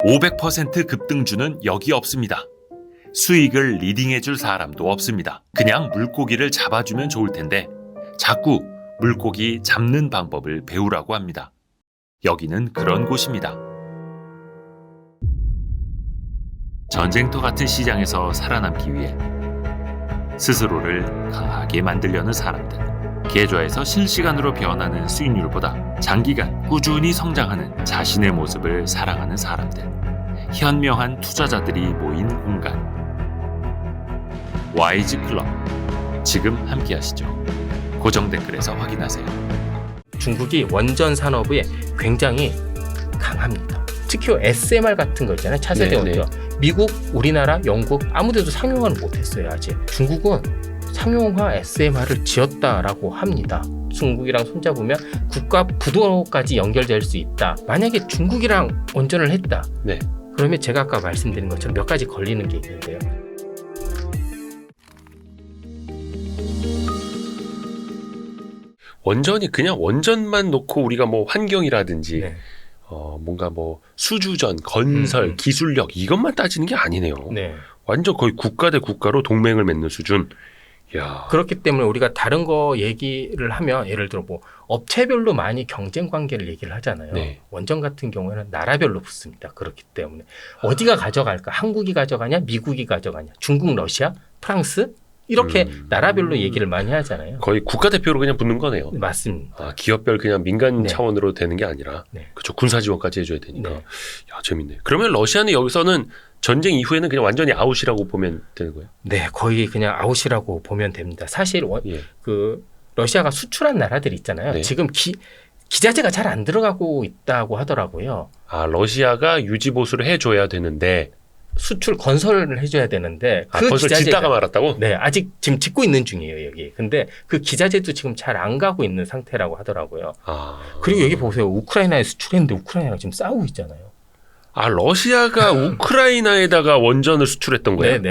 500% 급등주는 여기 없습니다. 수익을 리딩해줄 사람도 없습니다. 그냥 물고기를 잡아주면 좋을 텐데 자꾸 물고기 잡는 방법을 배우라고 합니다. 여기는 그런 곳입니다. 전쟁터 같은 시장에서 살아남기 위해 스스로를 강하게 만들려는 사람들, 계좌에서 실시간으로 변하는 수익률보다 장기간 꾸준히 성장하는 자신의 모습을 사랑하는 사람들, 현명한 투자자들이 모인 공간, 와이즈 클럽. 지금 함께 하시죠. 고정 댓글에서 확인하세요. 중국이 원전 산업에 굉장히 강합니다. 특히 SMR 같은 거 있잖아요. 차세대 원전. 미국, 우리나라, 영국 아무데도 상용화를 못했어요. 아직. 중국은 상용화 SMR을 지었다라고 합니다. 중국이랑 손잡으면 국가 부도까지 연결될 수 있다. 만약에 중국이랑 원전을 했다. 그러면 제가 아까 말씀드린 것처럼 몇 가지 걸리는 게 있는데요. 원전이 그냥 원전만 놓고 우리가 뭐 환경이라든지 뭔가 뭐 수주전, 건설, 기술력 이것만 따지는 게 아니네요. 완전 거의 국가 대 국가로 동맹을 맺는 수준. 야. 그렇기 때문에 우리가 다른 거 얘기를 하면 예를 들어 뭐 업체별로 많이 경쟁 관계를 얘기를 하잖아요. 원전 같은 경우에는 나라별로 붙습니다. 그렇기 때문에 어디가 가져갈까? 한국이 가져가냐? 미국이 가져가냐? 중국, 러시아, 프랑스? 이렇게 나라별로 얘기를 많이 하잖아요. 거의 국가대표로 그냥 붙는 거네요. 맞습니다. 기업별 그냥 민간 차원으로 되는 게 아니라 그렇죠. 군사 지원까지 해줘야 되니까. 야, 재밌네. 그러면 러시아는 여기서는 전쟁 이후에는 그냥 완전히 아웃이라고 보면 되는 거예요? 네, 거의 그냥 아웃이라고 보면 됩니다. 사실 그 러시아가 수출한 나라들이 있잖아요. 지금 기자재가 잘 안 들어가고 있다고 하더라고요. 러시아가 유지 보수를 해줘야 되는데 수출 건설을 해줘야 되는데 그 건설 짓다가 말았다고? 아직 지금 짓고 있는 중이에요 여기. 근데 그 기자재도 지금 잘 안 가고 있는 상태라고 하더라고요. 그리고 여기 보세요. 우크라이나에 수출했는데 우크라이나가 지금 싸우고 있잖아요. 러시아가 우크라이나에다가 원전을 수출했던 거예요?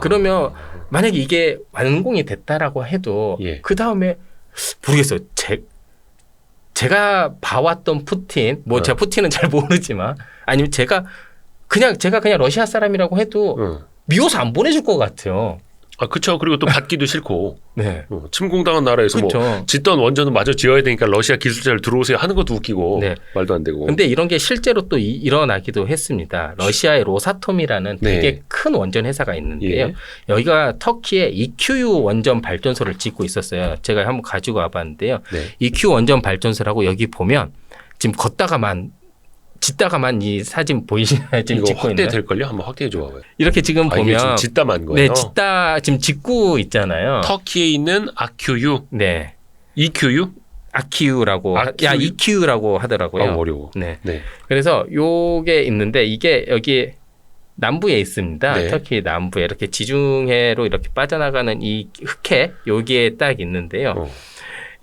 그러면 만약에 이게 완공이 됐다라고 해도 그 다음에 모르겠어요. 제가 봐왔던 푸틴, 제가 푸틴은 잘 모르지만 아니면 제가 그냥 러시아 사람이라고 해도 미워서 안 보내줄 것 같아요. 그렇죠. 그리고 또 받기도 싫고. 침공당한 나라에서 뭐 짓던 원전은 마저 지어야 되니까 러시아 기술자를 들어오세요 하는 것도 웃기고 말도 안 되고. 근데 이런 게 실제로 또 일어나기도 했습니다. 러시아의 로사톰이라는 되게 큰 원전 회사가 있는데요. 여기가 터키에 EQU 원전 발전소를 짓고 있었어요. 제가 한번 가지고 와봤는데요. EQ 원전 발전소라고 여기 보면 지금 짓다가만 이 사진 보이시나요? 지금 이거 짓고 확대 있나요? 될걸요? 한번 확대해 줘봐요. 이렇게 지금 보면 이게 지금 짓다만 거예요? 지금 짓고 있잖아요. 터키에 있는 AQU? EQU? AQU라고 EQU라고 하더라고요. 어려워. 그래서 요게 있는데 이게 여기 남부에 있습니다. 터키 남부에 이렇게 지중해로 이렇게 빠져나가는 이 흑해 여기에 딱 있는데요.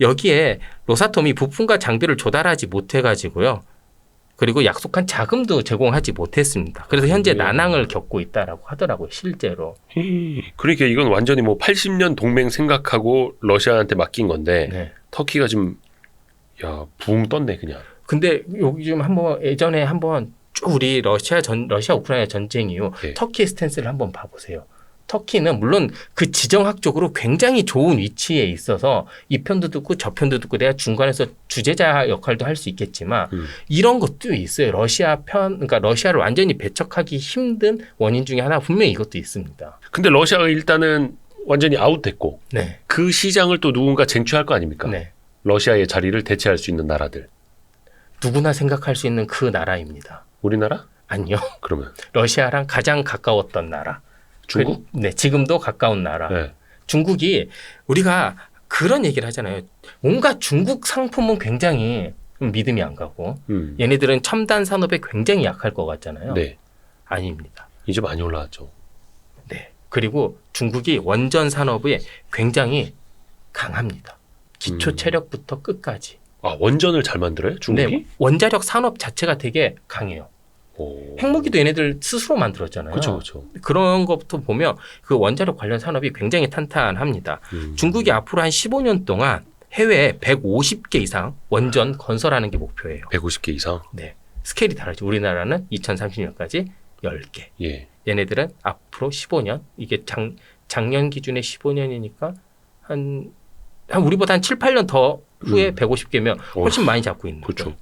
여기에 로사톰이 부품과 장비를 조달하지 못해가지고요. 그리고 약속한 자금도 제공하지 못했습니다. 그래서 현재 난항을 겪고 있다라고 하더라고요. 실제로. 그러니까 이건 완전히 뭐 80년 동맹 생각하고 러시아한테 맡긴 건데 터키가 지금 붕 떴네 그냥. 근데 여기 좀 예전에 한번 쭉 우리 러시아 우크라이나 전쟁 이후 터키의 스탠스를 한번 봐보세요. 터키는 물론 그 지정학적으로 굉장히 좋은 위치에 있어서 이 편도 듣고 저 편도 듣고 내가 중간에서 주재자 역할도 할 수 있겠지만 이런 것도 있어요. 그러니까 러시아를 완전히 배척하기 힘든 원인 중에 하나 분명히 이것도 있습니다. 근데 러시아가 일단은 완전히 아웃됐고 그 시장을 또 누군가 쟁취할 거 아닙니까? 러시아의 자리를 대체할 수 있는 나라들. 누구나 생각할 수 있는 그 나라입니다. 우리나라? 아니요. 그러면? 러시아랑 가장 가까웠던 나라. 중국? 지금도 가까운 나라. 중국이 우리가 그런 얘기를 하잖아요. 뭔가 중국 상품은 굉장히 믿음이 안 가고 얘네들은 첨단 산업에 굉장히 약할 것 같잖아요. 아닙니다. 이제 많이 올라왔죠. 그리고 중국이 원전 산업에 굉장히 강합니다. 기초 체력부터 끝까지. 원전을 잘 만들어요? 중국이? 원자력 산업 자체가 되게 강해요. 핵무기도 얘네들 스스로 만들었잖아요. 그렇죠. 그런 것부터 보면 그 원자력 관련 산업이 굉장히 탄탄합니다. 중국이 앞으로 한 15년 동안 해외에 150개 이상 원전 건설하는 게 목표예요. 150개 이상? 스케일이 다르죠. 우리나라는 2030년까지 10개. 예. 얘네들은 앞으로 15년. 이게 작년 기준에 15년이니까 한 우리보다 한 7, 8년 더 후에 150개면 훨씬 많이 잡고 있는 거죠. 그렇죠.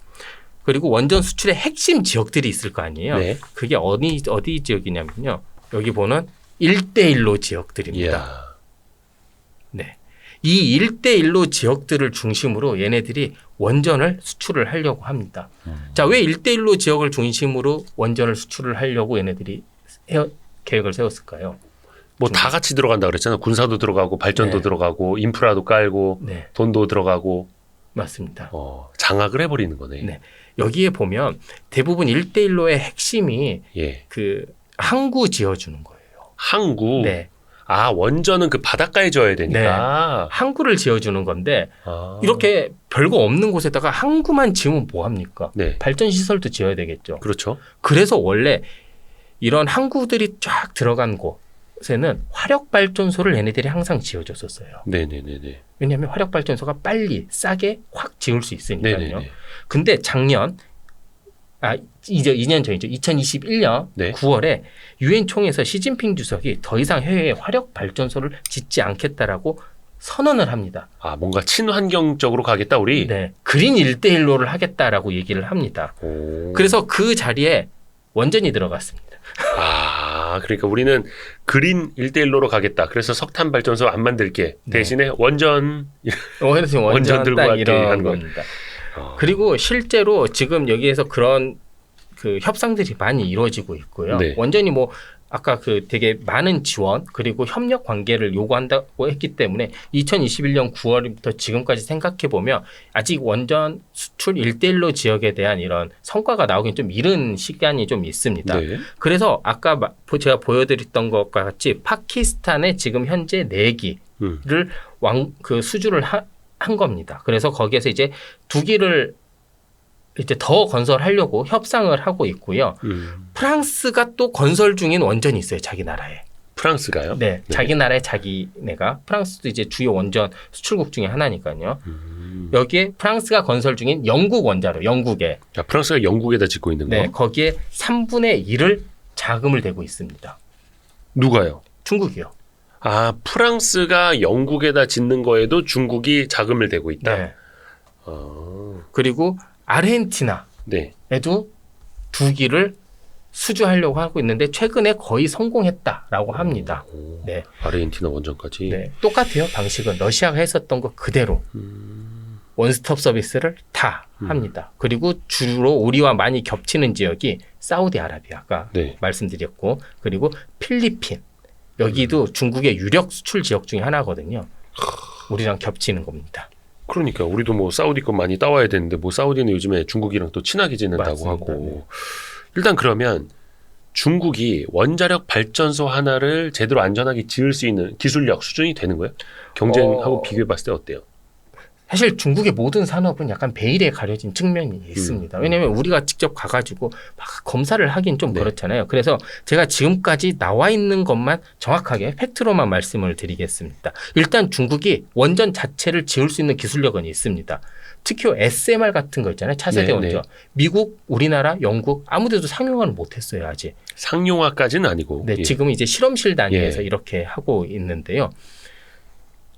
그리고 원전 수출의 핵심 지역들이 있을 거 아니에요. 네. 그게 어디 지역이냐면요. 여기 보는 1대1로 지역들입니다. 이야. 네. 이 1대1로 지역들을 중심으로 얘네들이 원전을 수출을 하려고 합니다. 자, 왜 1대1로 지역을 중심으로 원전을 수출을 하려고 얘네들이 계획을 세웠을까요? 뭐 다 같이 들어간다 그랬잖아요. 군사도 들어가고 발전도 네. 들어가고 인프라도 깔고 네. 돈도 들어가고 맞습니다. 장악을 해버리는 거네. 네. 여기에 보면 대부분 1대1로의 핵심이 예. 그 항구 지어주는 거예요. 항구. 네. 아, 원전은 그 바닷가에 져야 되니까. 항구를 지어주는 건데 아. 이렇게 별거 없는 곳에다가 항구만 지으면 뭐 합니까? 네. 발전 시설도 지어야 되겠죠. 그렇죠. 그래서 원래 이런 항구들이 쫙 들어간 곳에는 화력 발전소를 얘네들이 항상 지어줬었어요. 네네네네. 왜냐하면 화력 발전소가 빨리 싸게 확 지을 수 있으니까요. 네네네. 근데 작년 이제 2년 전이죠. 2021년 네. 9월에 유엔 총회에서 시진핑 주석이 더 이상 해외에 화력 발전소를 짓지 않겠다라고 선언을 합니다. 아, 뭔가 친환경적으로 가겠다 우리. 네, 그린 1대1로를 하겠다라고 얘기를 합니다. 오. 그래서 그 자리에 원전이 들어갔습니다. 아, 그러니까 우리는 그린 1대1로로 가겠다. 그래서 석탄 발전소 안 만들게. 네. 대신에 원전. 그래서 원전 들고 딱 갈게 이런 하는 거. 겁니다. 그리고 실제로 지금 여기에서 그런 그 협상들이 많이 이루어지고 있고요. 네. 원전이 뭐 아까 그 되게 많은 지원 그리고 협력 관계를 요구한다고 했기 때문에 2021년 9월부터 지금까지 생각해 보면 아직 원전 수출 1대1로 지역에 대한 이런 성과가 나오긴 좀 이른 시간이 좀 있습니다. 네. 그래서 아까 제가 보여드렸던 것과 같이 파키스탄에 지금 현재 4기를 수주를 한 겁니다. 그래서 거기에서 이제 2기를 이제 더 건설하려고 협상을 하고 있고요. 프랑스가 또 건설 중인 원전이 있어요. 자기 나라에. 프랑스가요? 네. 자기 나라에 자기네가. 프랑스도 이제 주요 원전 수출국 중에 하나니까요. 여기에 프랑스가 건설 중인 영국 원자로 영국에. 야, 프랑스가 영국에다 짓고 있는 거? 네. 거기에 3분의 1을 자금을 대고 있습니다. 누가요? 중국이요. 아, 프랑스가 영국에다 짓는 거에도 중국이 자금을 대고 있다? 네. 아, 그리고 아르헨티나에도 네. 2기를 수주하려고 하고 있는데 최근에 거의 성공했다라고 합니다. 오, 네. 아르헨티나 원전까지? 네. 똑같아요. 방식은 러시아가 했었던 거 그대로 원스톱 서비스를 다 합니다. 그리고 주로 우리와 많이 겹치는 지역이 사우디아라비아가 네. 말씀드렸고 그리고 필리핀 여기도 중국의 유력 수출 지역 중에 하나거든요. 우리랑 겹치는 겁니다. 그러니까 우리도 뭐 사우디 거 많이 따와야 되는데 뭐 사우디는 요즘에 중국이랑 또 친하게 지낸다고 맞습니다. 하고. 일단 그러면 중국이 원자력 발전소 하나를 제대로 안전하게 지을 수 있는 기술력 수준이 되는 거예요? 경쟁하고 비교해 봤을 때 어때요? 사실 중국의 모든 산업은 약간 베일에 가려진 측면이 있습니다. 왜냐하면 우리가 직접 가가지고 막 검사를 하긴 좀 네. 그렇잖아요. 그래서 제가 지금까지 나와 있는 것만 정확하게 팩트로만 말씀을 드리겠습니다. 일단 중국이 원전 자체를 지을 수 있는 기술력은 있습니다. 특히 SMR 같은 거 있잖아요. 차세대 네, 원전. 네. 미국, 우리나라, 영국 아무 데도 상용화를 못했어요. 아직. 상용화까지는 아니고. 네, 예. 지금 이제 실험실 단위에서 예. 이렇게 하고 있는데요.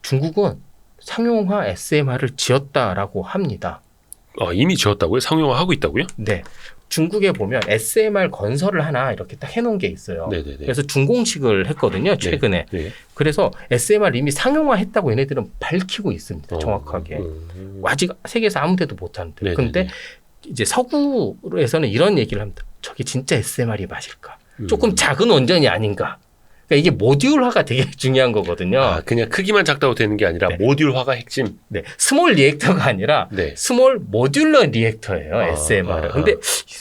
중국은 상용화 SMR을 지었다라고 합니다. 아, 이미 지었다고요? 상용화 하고 있다고요? 네. 중국에 보면 SMR 건설을 하나 이렇게 딱 해놓은 게 있어요. 네네네. 그래서 준공식을 했거든요. 최근에. 네. 그래서 SMR 이미 상용화했다고 얘네들은 밝히고 있습니다. 정확하게. 아직 세계에서 아무 데도 못하는데. 네네네. 근데 이제 서구에서는 이런 얘기를 합니다. 저게 진짜 SMR이 맞을까? 조금 작은 원전이 아닌가? 그러니까 이게 모듈화가 되게 중요한 거거든요. 아, 그냥 크기만 작다고 되는 게 아니라 네. 모듈화가 핵심. 네. 스몰 리액터가 아니라 네. 스몰 모듈러 리액터예요. SMR은. 근데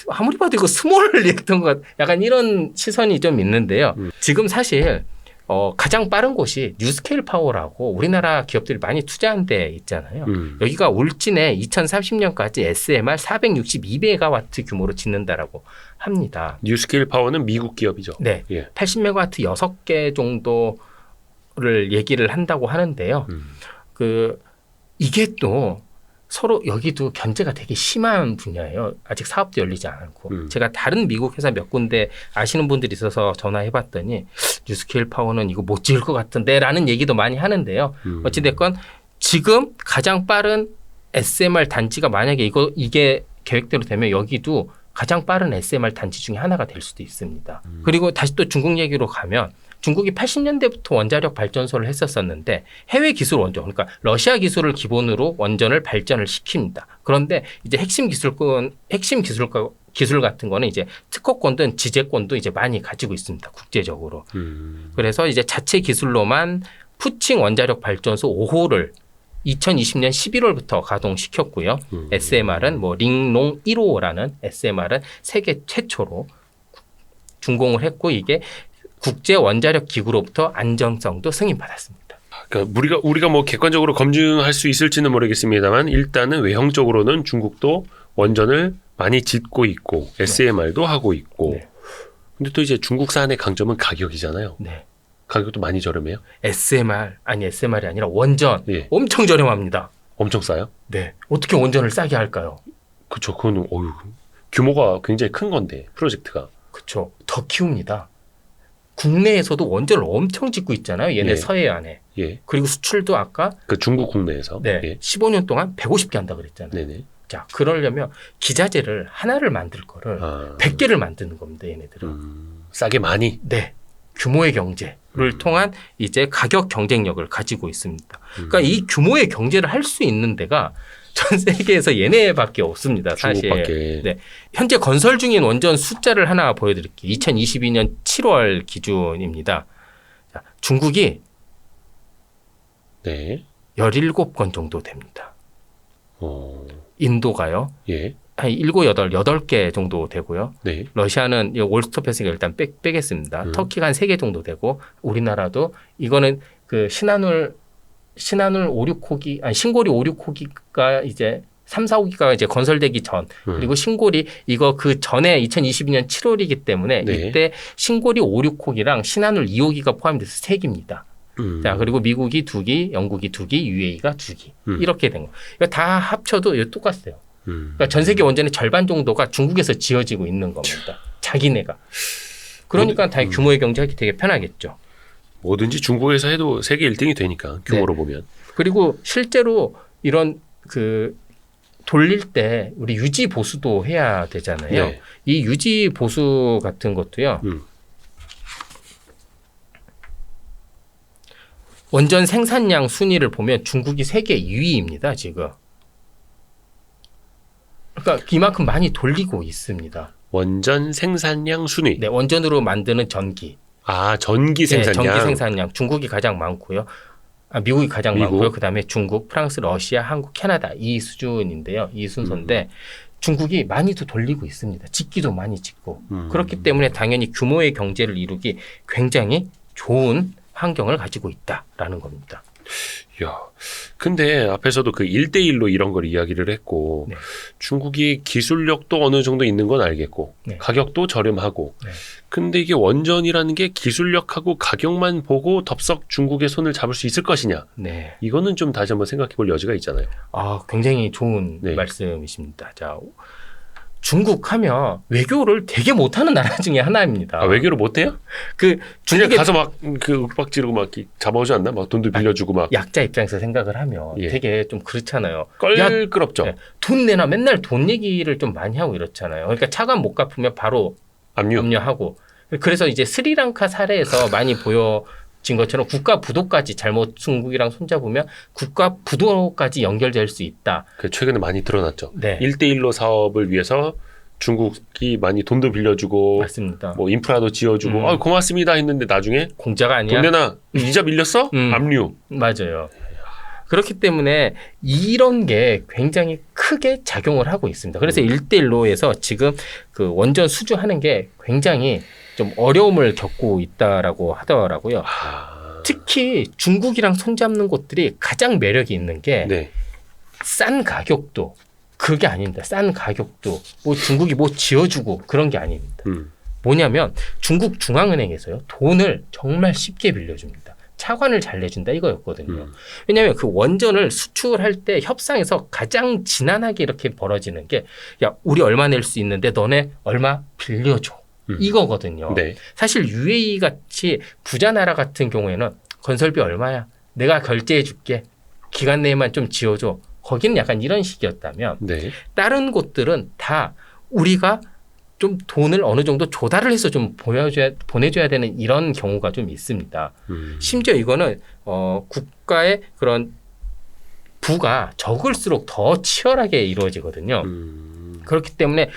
아무리 봐도 이거 스몰 리액터인가 약간 이런 시선이 좀 있는데요. 지금 사실 가장 빠른 곳이 뉴스케일 파워라고 우리나라 기업들이 많이 투자한 데 있잖아요. 여기가 울진에 2030년까지 SMR 462메가와트 규모로 짓는다라고 합니다. 뉴스케일 파워는 미국 기업이죠. 네. 예. 80메가와트 6개 정도를 얘기를 한다고 하는데요. 이게 또 서로 여기도 견제가 되게 심한 분야예요. 아직 사업도 열리지 않고. 제가 다른 미국 회사 몇 군데 아시는 분들이 있어서 전화해봤더니 뉴스케일 파워는 이거 못 지을 것 같은데 라는 얘기도 많이 하는데요. 어찌됐건 지금 가장 빠른 SMR 단지가 만약에 이게 계획대로 되면 여기도 가장 빠른 SMR 단지 중에 하나가 될 수도 있습니다. 그리고 다시 또 중국 얘기로 가면 중국이 80년대부터 원자력 발전소를 했었었는데 해외 기술 원전, 그러니까 러시아 기술을 기본으로 원전을 발전을 시킵니다. 그런데 이제 핵심 기술 같은 거는 이제 특허권든 지재권도 이제 많이 가지고 있습니다. 국제적으로. 그래서 이제 자체 기술로만 푸칭 원자력 발전소 5호를 2020년 11월부터 가동시켰고요. SMR은 뭐 링롱 1호라는 SMR은 세계 최초로 준공을 했고 이게 국제 원자력 기구로부터 안정성도 승인받았습니다. 그러니까 우리가 뭐 객관적으로 검증할 수 있을지는 모르겠습니다만 일단은 외형적으로는 중국도 원전을 많이 짓고 있고 SMR도 하고 있고. 네. 근데 또 이제 중국산의 강점은 가격이잖아요. 네. 가격도 많이 저렴해요? SMR이 아니라 원전 예. 엄청 저렴합니다. 엄청 싸요? 네. 어떻게 원전을 싸게 할까요? 그렇죠. 그건 규모가 굉장히 큰 건데 프로젝트가. 그렇죠. 더 키웁니다. 국내에서도 원전을 엄청 짓고 있잖아요. 얘네 예. 서해안에. 예. 그리고 수출도 아까 그 중국 국내에서. 네. 예. 15년 동안 150개 한다 그랬잖아요. 네네. 자, 그러려면 기자재를 하나를 만들 거를 100개를 만드는 겁니다. 얘네들은. 싸게 많이. 네. 규모의 경제를 통한 이제 가격 경쟁력을 가지고 있습니다. 그러니까 이 규모의 경제를 할 수 있는 데가 전 세계에서 얘네밖에 없습니다. 사실. 중국밖에. 네. 현재 건설 중인 원전 숫자를 하나 보여드릴게요. 2022년 7월 기준입니다. 자, 중국이 네. 17건 정도 됩니다. 인도가요. 예. 한 7, 8개 정도 되고요. 네. 러시아는 올스톱했으니까 일단 빼겠습니다. 터키가 한 3개 정도 되고 우리나라도 이거는 그 신한울 5, 6호기, 아니 신고리 5, 6호기가 이제 3, 4, 5기가 이제 건설되기 전 그리고 신고리 이거 그 전에 2022년 7월이기 때문에 네. 이때 신고리 5, 6호기랑 신한울 2호기가 포함돼서 3기입니다. 자, 그리고 미국이 2기, 영국이 2기, UAE가 2기. 이렇게 된 거. 이거 다 합쳐도 이거 똑같아요. 그러니까 전 세계 원전의 절반 정도가 중국에서 지어지고 있는 겁니다. 자기네가. 그러니까 다 규모의 경제하기 되게 편하겠죠. 뭐든지 중국에서 해도 세계 1등이 되니까 규모로 네. 보면. 그리고 실제로 이런 그 돌릴 때 우리 유지 보수도 해야 되잖아요. 네. 이 유지 보수 같은 것도요. 원전 생산량 순위를 보면 중국이 세계 2위입니다. 지금. 그러니까 이만큼 많이 돌리고 있습니다. 원전 생산량 순위. 네, 원전으로 만드는 전기. 전기 생산량. 네, 전기 생산량. 중국이 가장 많고요. 미국이 가장 많고요. 그다음에 중국, 프랑스, 러시아, 한국, 캐나다 이 수준인데요. 이 순서인데 중국이 많이도 돌리고 있습니다. 짓기도 많이 짓고. 그렇기 때문에 당연히 규모의 경제를 이루기 굉장히 좋은 환경을 가지고 있다라는 겁니다. 야, 근데 앞에서도 그 1대1로 이런 걸 이야기를 했고 네. 중국이 기술력도 어느 정도 있는 건 알겠고 네. 가격도 저렴하고 네. 근데 이게 원전이라는 게 기술력하고 가격만 보고 덥석 중국의 손을 잡을 수 있을 것이냐. 네. 이거는 좀 다시 한번 생각해 볼 여지가 있잖아요. 굉장히 좋은 네. 말씀이십니다. 자, 중국 하면 외교를 되게 못하는 나라 중에 하나입니다. 외교를 못해요? 그냥 가서 막 그 윽박 지르고 막 잡아오지 않나? 막 돈도 빌려주고 막. 약자 입장에서 생각을 하면 예. 되게 좀 그렇잖아요. 껄끄럽죠. 네. 돈 내나 맨날 돈 얘기를 좀 많이 하고 이렇잖아요. 그러니까 차관 못 갚으면 바로 압류하고. 그래서 이제 스리랑카 사례에서 많이 보여진 것처럼 국가 부도까지 잘못 중국이랑 손잡으면 국가 부도까지 연결될 수 있다. 최근에 많이 드러났죠. 네. 1대1로 사업을 위해서 중국이 많이 돈도 빌려주고 맞습니다. 뭐 인프라도 지어주고 고맙습니다 했는데 나중에 공짜가 아니야. 돈 내나 이자 밀렸어? 압류. 맞아요. 그렇기 때문에 이런 게 굉장히 크게 작용을 하고 있습니다. 그래서 1대1로에서 지금 그 원전 수주하는 게 굉장히 좀 어려움을 겪고 있다라고 하더라고요. 특히 중국이랑 손잡는 곳들이 가장 매력이 있는 게 싼 가격도 그게 아닙니다. 싼 가격도 뭐 중국이 뭐 지어주고 그런 게 아닙니다. 뭐냐면 중국 중앙은행에서요 돈을 정말 쉽게 빌려줍니다. 차관을 잘 내준다 이거였거든요. 왜냐하면 그 원전을 수출할 때 협상에서 가장 지난하게 이렇게 벌어지는 게 야, 우리 얼마 낼 수 있는데 너네 얼마 빌려줘. 이거거든요. 네. 사실 UAE 같이 부자 나라 같은 경우에는 건설비 얼마야? 내가 결제해 줄게. 기간 내에만 좀 지어줘. 거기는 약간 이런 식이었다면 네. 다른 곳들은 다 우리가 좀 돈을 어느 정도 조달을 해서 좀 보내줘야 되는 이런 경우가 좀 있습니다. 심지어 이거는 국가의 그런 부가 적을수록 더 치열하게 이루어지거든요. 그렇기 때문에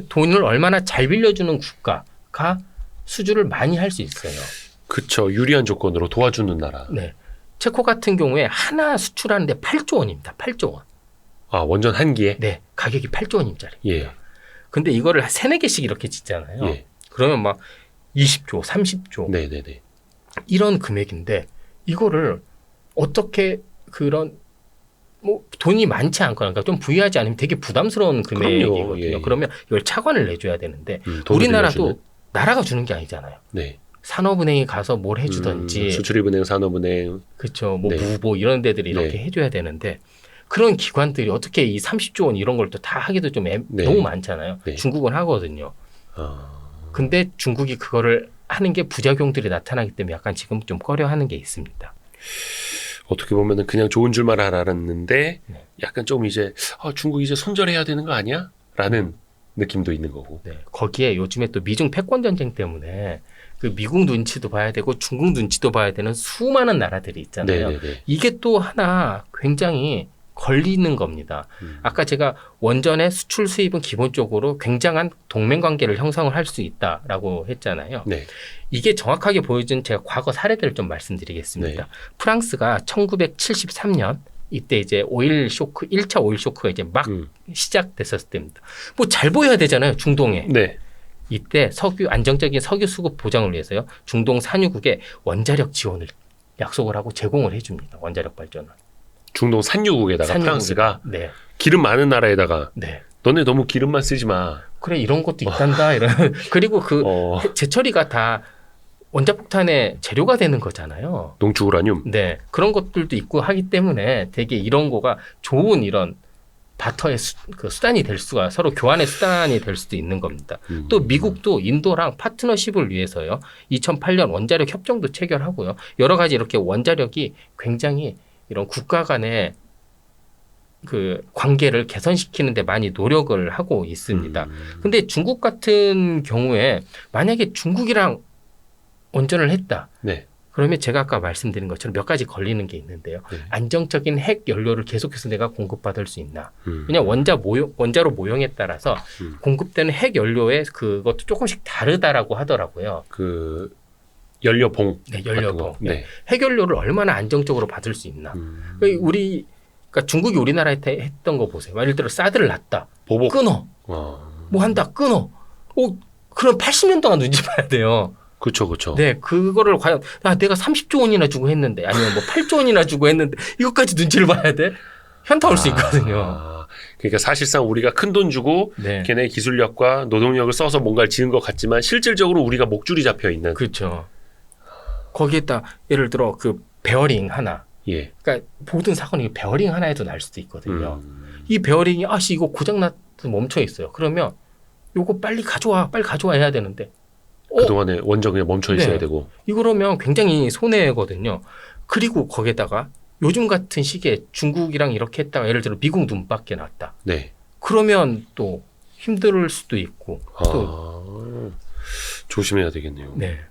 돈을 얼마나 잘 빌려주는 국가가 수주를 많이 할 수 있어요. 그렇죠. 유리한 조건으로 도와주는 나라. 네. 체코 같은 경우에 하나 수출하는데 8조 원입니다. 8조 원. 아, 원전 한 기에? 네. 가격이 8조 원짜리. 예. 근데 이거를 3-4개씩 이렇게 짓잖아요. 예. 그러면 막 20조, 30조. 네네네. 이런 금액인데 이거를 어떻게 그런 뭐 돈이 많지 않거나 그러니까 좀 부유하지 않으면 되게 부담스러운 금액이거든요. 예. 그러면 이걸 차관을 내줘야 되는데 돈을 우리나라도 빌려주는? 나라가 주는 게 아니잖아요. 네. 산업은행이 가서 뭘 해주든지 수출입은행, 산업은행. 그렇죠. 뭐 네. 무보 이런 데들이 이렇게 네. 해줘야 되는데 그런 기관들이 어떻게 이 30조 원 이런 걸 또 다 하기도 좀 네. 너무 많잖아요. 네. 중국은 하거든요. 아, 근데 중국이 그거를 하는 게 부작용들이 나타나기 때문에 약간 지금 좀 꺼려하는 게 있습니다. 어떻게 보면은 그냥 좋은 줄만 알았는데 네. 약간 좀 이제 중국 이제 손절해야 되는 거 아니야? 라는 느낌도 있는 거고. 네. 거기에 요즘에 또 미중 패권 전쟁 때문에 그 미국 눈치도 봐야 되고 중국 눈치도 봐야 되는 수많은 나라들이 있잖아요. 네네네. 이게 또 하나 굉장히 걸리는 겁니다. 아까 제가 원전의 수출 수입은 기본적으로 굉장한 동맹 관계를 형성을 할 수 있다라고 했잖아요. 네. 이게 정확하게 보여준 제가 과거 사례들을 좀 말씀드리겠습니다. 네. 프랑스가 1973년 이때 이제 오일 쇼크, 1차 오일 쇼크가 이제 막 시작됐었을 때입니다. 뭐 잘 보여야 되잖아요, 중동에. 네. 이때 안정적인 석유 수급 보장을 위해서요, 중동 산유국에 원자력 지원을 약속을 하고 제공을 해줍니다. 원자력 발전을. 중동 산유국에다가 프랑스가 네. 기름 많은 나라에다가 네. 너네 너무 기름만 쓰지 마. 그래 이런 것도 있단다. 이런 그리고 그 재처리가 다 원자폭탄의 재료가 되는 거잖아요. 농축우라늄. 네. 그런 것들도 있고 하기 때문에 되게 이런 거가 좋은 이런 바터의 수단이 될 수가 서로 교환의 수단이 될 수도 있는 겁니다. 또 미국도 인도랑 파트너십을 위해서요. 2008년 원자력 협정도 체결하고요. 여러 가지 이렇게 원자력이 굉장히 이런 국가 간의 그 관계를 개선시키는 데 많이 노력을 하고 있습니다. 근데 중국 같은 경우에 만약에 중국이랑 원전을 했다. 네. 그러면 제가 아까 말씀드린 것처럼 몇 가지 걸리는 게 있는데요. 네. 안정적인 핵 연료를 계속해서 내가 공급받을 수 있나. 그냥 원자로 모형에 따라서 공급되는 핵 연료의 그것도 조금씩 다르다라고 하더라고요. 그 연료봉. 네, 연료봉. 네. 핵 연료를 얼마나 안정적으로 받을 수 있나. 그러니까 중국이 우리나라에 했던 거 보세요. 예를 들어 사드를 놨다. 보복. 끊어. 뭐 한다. 끊어. 그럼 80년 동안 눈치 봐야 돼요. 그렇죠. 네, 그거를 과연 내가 30조 원이나 주고 했는데 아니면 뭐 8조 원이나 주고 했는데 이것까지 눈치를 봐야 돼? 현타 올 수 있거든요. 그러니까 사실상 우리가 큰 돈 주고 네. 걔네 기술력과 노동력을 써서 뭔가를 지은 것 같지만 실질적으로 우리가 목줄이 잡혀 있는. 그렇죠. 거기에다 예를 들어 그 베어링 하나. 예. 그러니까 모든 사건이 베어링 하나에도 날 수도 있거든요. 이 베어링이 이거 고장 나서 멈춰 있어요. 그러면 요거 빨리 가져와 해야 되는데. 그동안에 원전 그냥 멈춰 있어야 네. 되고. 이거라면 굉장히 손해거든요. 그리고 거기에다가 요즘 같은 시기에 중국이랑 이렇게 했다가 예를 들어 미국 눈밖에 났다. 네. 그러면 또 힘들 수도 있고. 또 조심해야 되겠네요. 네.